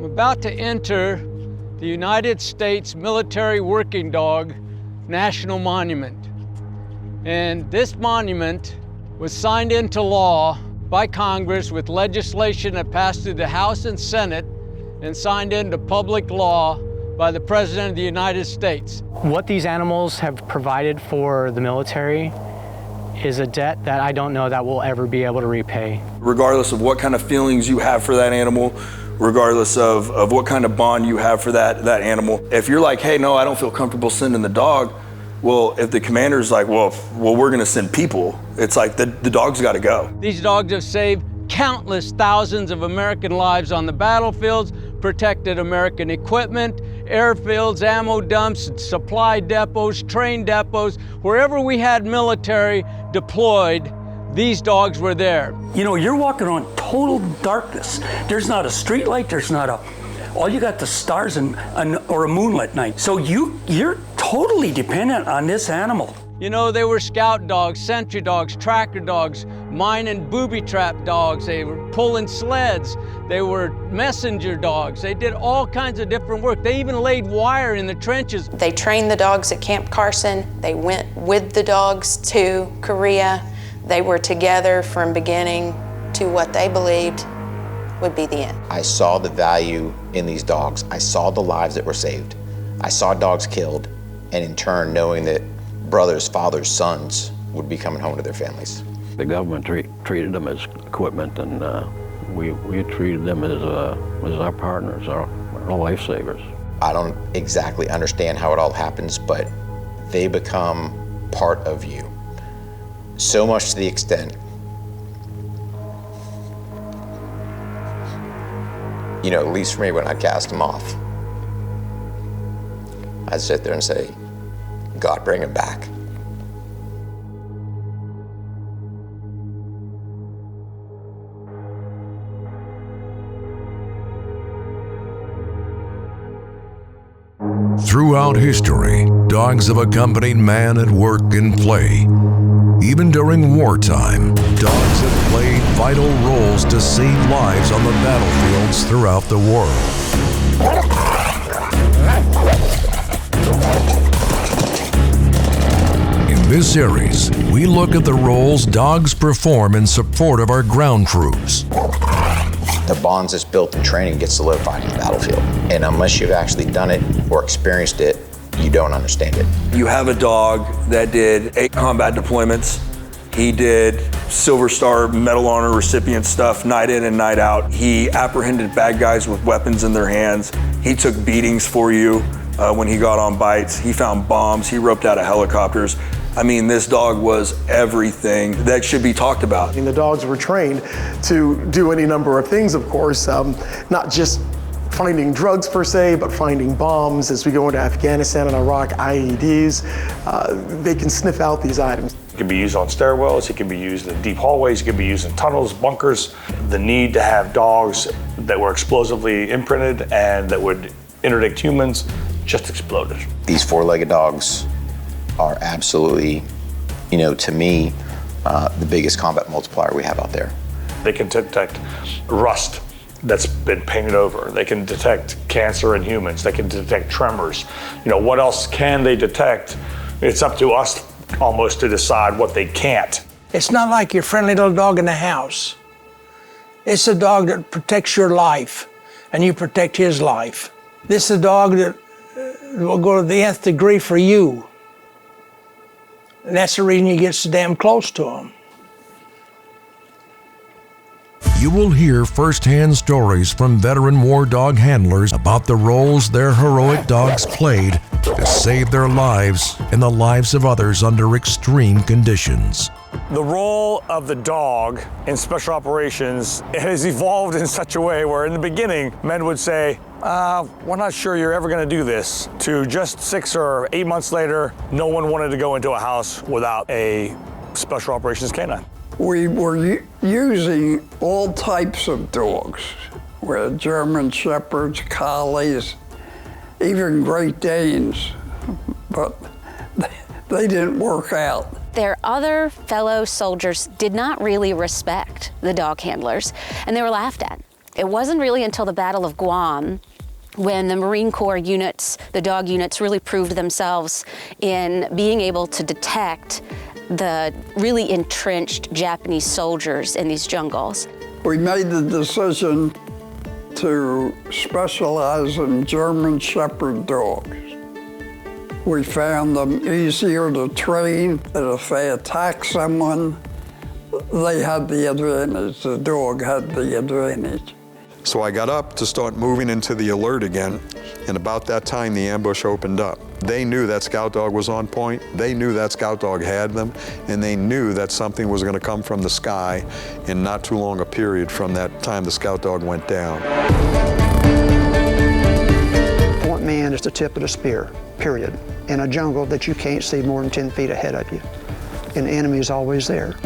about to enter the United States Military Working Dog National Monument. And this monument was signed into law by Congress with legislation that passed through the House and Senate and signed into public law by the President of the United States. What these animals have provided for the military is a debt that I don't know that we'll ever be able to repay. Regardless of what kind of feelings you have for that animal, regardless of what kind of bond you have for that animal, if you're like, hey, no, I don't feel comfortable sending the dog, well, if the commander's like, well, we're gonna send people, it's like the dog's gotta go. These dogs have saved countless thousands of American lives on the battlefields, protected American equipment, airfields, ammo dumps, supply depots, train depots. Wherever we had military deployed, these dogs were there. You know, you're walking on total darkness. There's not a street light, all you got the stars or a moonlit night. So you're totally dependent on this animal. You know, they were scout dogs, sentry dogs, tracker dogs, mine and booby trap dogs. They were pulling sleds. They were messenger dogs. They did all kinds of different work. They even laid wire in the trenches. They trained the dogs at Camp Carson. They went with the dogs to Korea. They were together from beginning to what they believed would be the end. I saw the value in these dogs. I saw the lives that were saved. I saw dogs killed, and in turn, knowing that brothers, fathers, sons would be coming home to their families. The government treated them as equipment, and we treated them as our partners, our lifesavers. I don't exactly understand how it all happens, but they become part of you. So much to the extent, you know, at least for me, when I cast them off, I'd sit there and say, God, bring him back. Throughout history, dogs have accompanied man at work and play. Even during wartime, dogs have played vital roles to save lives on the battlefields throughout the world. In this series, we look at the roles dogs perform in support of our ground troops. The bonds that's built in training get solidified in the battlefield. And unless you've actually done it or experienced it, you don't understand it. You have a dog that did 8 combat deployments. He did Silver Star Medal Honor recipient stuff night in and night out. He apprehended bad guys with weapons in their hands. He took beatings for you when he got on bites. He found bombs. He roped out of helicopters. I mean, this dog was everything that should be talked about. And the dogs were trained to do any number of things, of course, not just finding drugs per se, but finding bombs. As we go into Afghanistan and Iraq, IEDs, they can sniff out these items. It can be used on stairwells, it can be used in deep hallways, it can be used in tunnels, bunkers. The need to have dogs that were explosively imprinted and that would interdict humans just exploded. These 4-legged dogs are absolutely, you know, to me, the biggest combat multiplier we have out there. They can detect rust that's been painted over. They can detect cancer in humans. They can detect tremors. You know, what else can they detect? It's up to us almost to decide what they can't. It's not like your friendly little dog in the house. It's a dog that protects your life, and you protect his life. This is a dog that will go to the nth degree for you. And that's the reason you get so damn close to him. You will hear firsthand stories from veteran war dog handlers about the roles their heroic dogs played to save their lives and the lives of others under extreme conditions. The role of the dog in special operations has evolved in such a way where in the beginning, men would say, we're not sure you're ever going to do this, to just 6 or 8 months later, no one wanted to go into a house without a special operations canine. We were using all types of dogs, with German Shepherds, Collies, even Great Danes, but they didn't work out. Their other fellow soldiers did not really respect the dog handlers, and they were laughed at. It wasn't really until the Battle of Guam when the Marine Corps units, the dog units, really proved themselves in being able to detect the really entrenched Japanese soldiers in these jungles. We made the decision to specialize in German Shepherd dogs. We found them easier to train, that if they attack someone, they had the advantage, the dog had the advantage. So I got up to start moving into the alert again, and about that time the ambush opened up. They knew that scout dog was on point, they knew that scout dog had them, and they knew that something was going to come from the sky in not too long a period from that time the scout dog went down. Point man is the tip of the spear, period, in a jungle that you can't see more than 10 feet ahead of you, and the enemy is always there.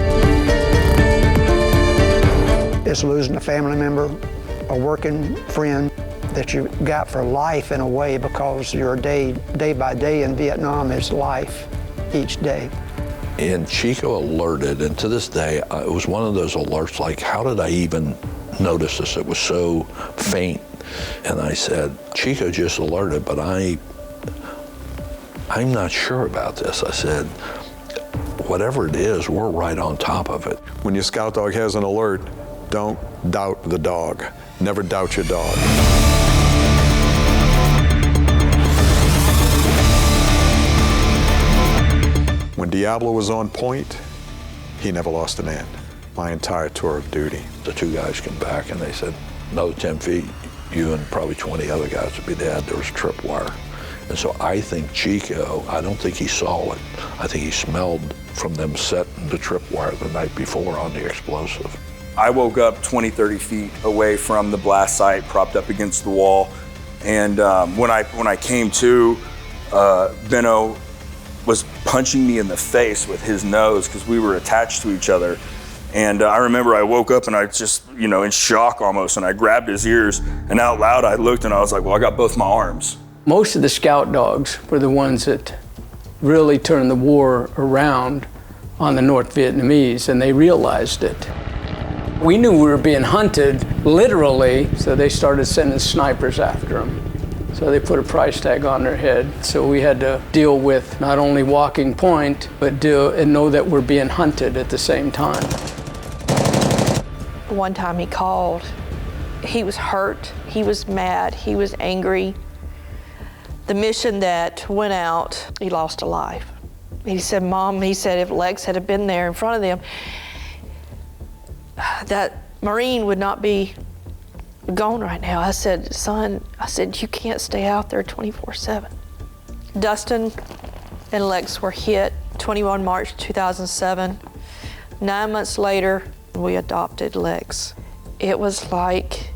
It's losing a family member, a working friend that you got for life in a way, because your day by day in Vietnam is life each day. And Chico alerted, and to this day, it was one of those alerts like, how did I even notice this? It was so faint. And I said, Chico just alerted, but I'm not sure about this. I said, whatever it is, we're right on top of it. When your scout dog has an alert, don't doubt the dog. Never doubt your dog. When Diablo was on point, he never lost an end. My entire tour of duty. The two guys came back and they said, another 10 feet, you and probably 20 other guys would be dead. There was tripwire. And so I think Chico, I don't think he saw it. I think he smelled from them setting the tripwire the night before on the explosive. I woke up 20, 30 feet away from the blast site, propped up against the wall. And when I came to, Benno was punching me in the face with his nose because we were attached to each other. And I remember I woke up and I just, in shock almost, and I grabbed his ears, and out loud I looked and I was like, well, I got both my arms. Most of the scout dogs were the ones that really turned the war around on the North Vietnamese, and they realized it. We knew we were being hunted, literally, so they started sending snipers after them. So they put a price tag on their head. So we had to deal with not only walking point, but know that we're being hunted at the same time. One time he called, he was hurt, he was mad, he was angry. The mission that went out, he lost a life. He said, Mom, he said, if Lex had been there in front of them, that Marine would not be gone right now. I said, son, you can't stay out there 24/7. Dustin and Lex were hit 21 March 2007. 9 months later, we adopted Lex. It was like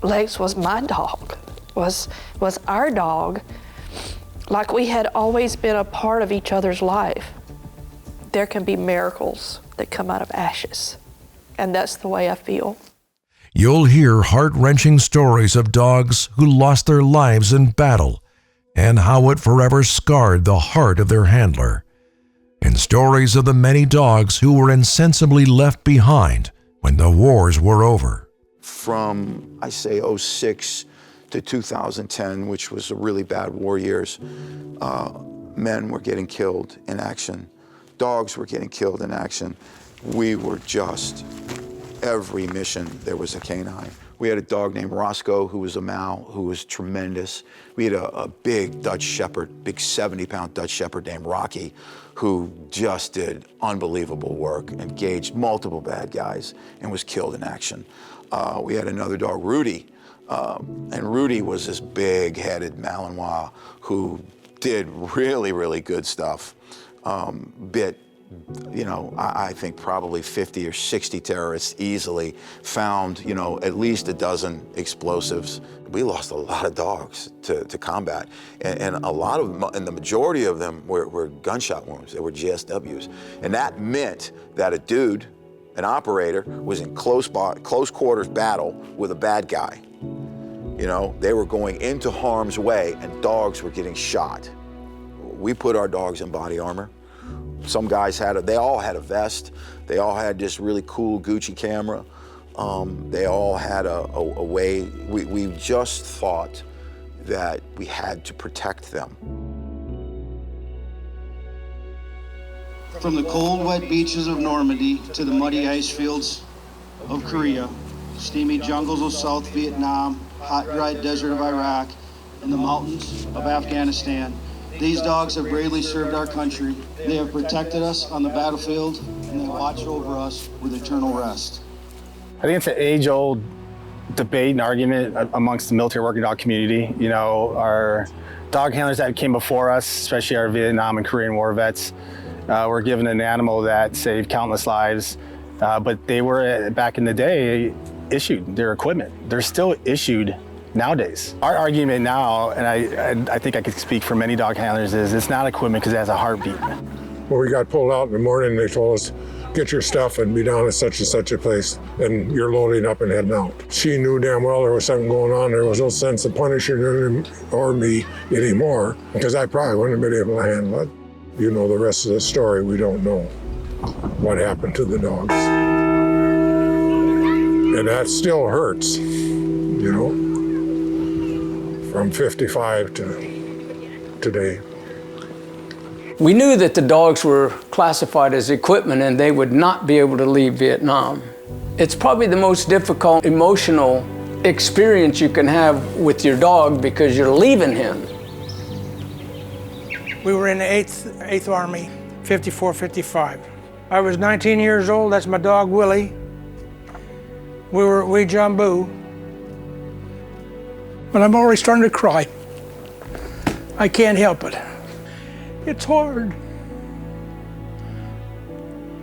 Lex was my dog, was our dog, like we had always been a part of each other's life. There can be miracles that come out of ashes. And that's the way I feel. You'll hear heart-wrenching stories of dogs who lost their lives in battle and how it forever scarred the heart of their handler, and stories of the many dogs who were insensibly left behind when the wars were over. From, I say, 06 to 2010, which was a really bad war years, men were getting killed in action. Dogs were getting killed in action. We were just, every mission, there was a canine. We had a dog named Roscoe, who was a Mal, who was tremendous. We had a big Dutch Shepherd, big 70-pound Dutch Shepherd named Rocky, who just did unbelievable work, engaged multiple bad guys, and was killed in action. We had another dog, Rudy, and Rudy was this big-headed Malinois who did really, really good stuff. Bit, I think probably 50 or 60 terrorists easily, found, at least a dozen explosives. We lost a lot of dogs to combat, and a lot of them, and the majority of them were gunshot wounds. They were GSWs, and that meant that a dude, an operator, was in close quarters battle with a bad guy. They were going into harm's way, and dogs were getting shot. We put our dogs in body armor. Some guys they all had a vest. They all had this really cool Gucci camera. They all had a way. We just thought that we had to protect them. From the cold, wet beaches of Normandy to the muddy ice fields of Korea, steamy jungles of South Vietnam, hot, dry desert of Iraq, and the mountains of Afghanistan, these dogs have bravely served our country. They have protected us on the battlefield, and they watch over us with eternal rest. I think it's an age-old debate and argument amongst the military working dog community. You know, our dog handlers that came before us, especially our Vietnam and Korean War vets, were given an animal that saved countless lives, but they were, back in the day, issued their equipment. They're still issued nowadays. Our argument now, and I think I could speak for many dog handlers, is it's not equipment because it has a heartbeat. When we got pulled out in the morning, they told us, get your stuff and be down at such and such a place, and you're loading up and heading out. She knew damn well there was something going on. There was no sense of punishing her or me anymore, because I probably wouldn't have been able to handle it. You know the rest of the story. We don't know what happened to the dogs. And that still hurts, you know, from 55 to today. We knew that the dogs were classified as equipment and they would not be able to leave Vietnam. It's probably the most difficult emotional experience you can have with your dog because you're leaving him. We were in the 8th Army, 54-55. I was 19 years old, that's my dog Willie. We were at Wee Jambu. But I'm already starting to cry. I can't help it. It's hard.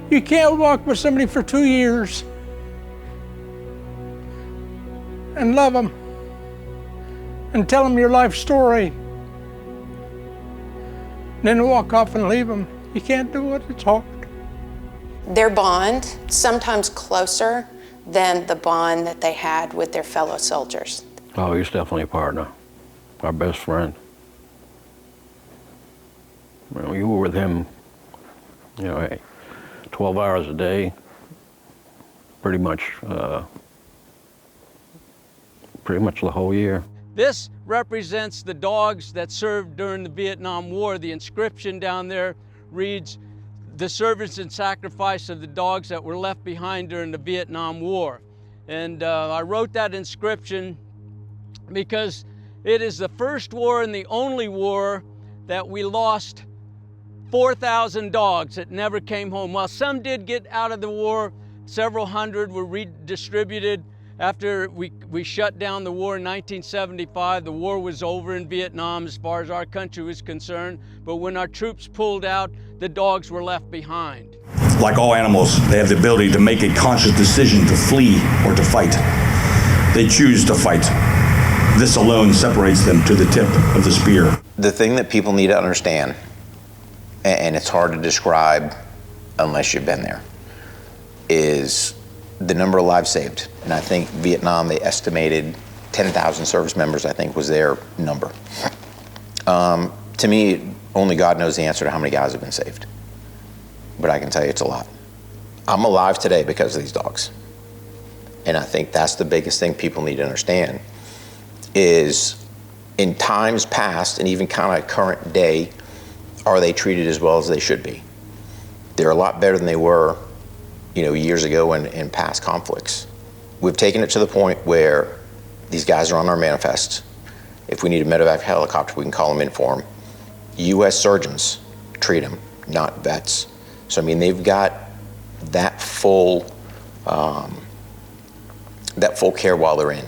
You can't walk with somebody for 2 years and love them and tell them your life story, then walk off and leave them. You can't do it, it's hard. Their bond, sometimes closer than the bond that they had with their fellow soldiers. Oh, he's definitely a partner, our best friend. You know, you were with him, you know, 12 hours a day, pretty much the whole year. This represents the dogs that served during the Vietnam War. The inscription down there reads, "The service and sacrifice of the dogs that were left behind during the Vietnam War." And I wrote that inscription because it is the first war and the only war that we lost 4,000 dogs that never came home. While some did get out of the war, several hundred were redistributed. After we shut down the war in 1975, the war was over in Vietnam as far as our country was concerned. But when our troops pulled out, the dogs were left behind. Like all animals, they have the ability to make a conscious decision to flee or to fight. They choose to fight. This alone separates them to the tip of the spear. The thing that people need to understand, and it's hard to describe unless you've been there, is the number of lives saved. And I think Vietnam, they estimated 10,000 service members, I think, was their number. To me, only God knows the answer to how many guys have been saved. But I can tell you it's a lot. I'm alive today because of these dogs. And I think that's the biggest thing people need to understand, is in times past and even kind of current day, are they treated as well as they should be? They're a lot better than they were, you know, years ago in past conflicts. We've taken it to the point where these guys are on our manifest. If we need a medevac helicopter, we can call them in for them. U.S. surgeons treat them, not vets. So I mean, they've got that full care while they're in.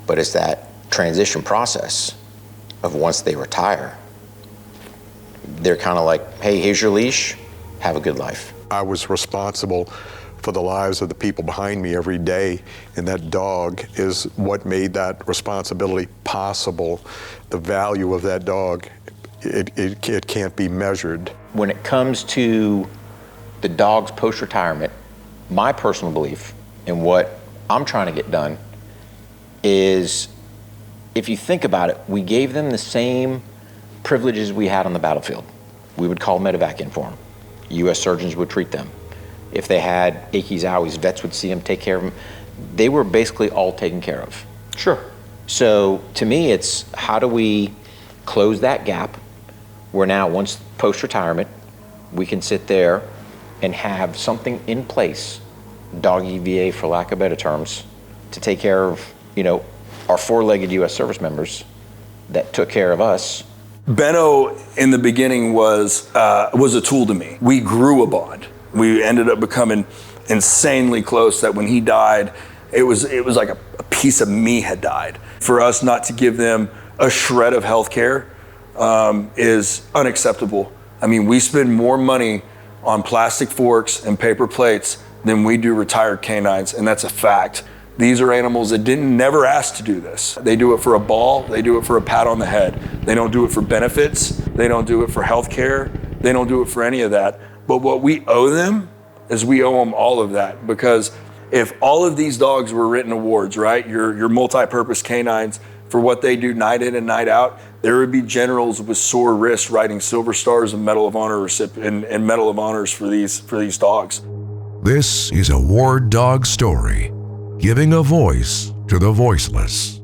But it's that transition process of once they retire, they're kind of like, hey, here's your leash, have a good life. I was responsible for the lives of the people behind me every day, and that dog is what made that responsibility possible. The value of that dog, it can't be measured. When it comes to the dogs post-retirement, my personal belief and what I'm trying to get done is, if you think about it, we gave them the same privileges we had on the battlefield. We would call medevac in for them. U.S. surgeons would treat them. If they had achy owies, vets would see them, take care of them. They were basically all taken care of. Sure. So to me, it's how do we close that gap where now, once post-retirement, we can sit there and have something in place, doggy VA for lack of better terms, to take care of, you know, our four-legged U.S. service members that took care of us. Benno in the beginning was a tool to me. We grew a bond. We ended up becoming insanely close that when he died, it was like a piece of me had died. For us not to give them a shred of health care is unacceptable. I mean, we spend more money on plastic forks and paper plates than we do retired canines, and that's a fact. These are animals that never ask to do this. They do it for a ball, they do it for a pat on the head. They don't do it for benefits, they don't do it for health care, they don't do it for any of that. But what we owe them is we owe them all of that, because if all of these dogs were written awards, right, your multi-purpose canines for what they do night in and night out, there would be generals with sore wrists writing silver stars and Medal of Honor and Medal of Honors for these dogs. This is a war dog story, giving a voice to the voiceless.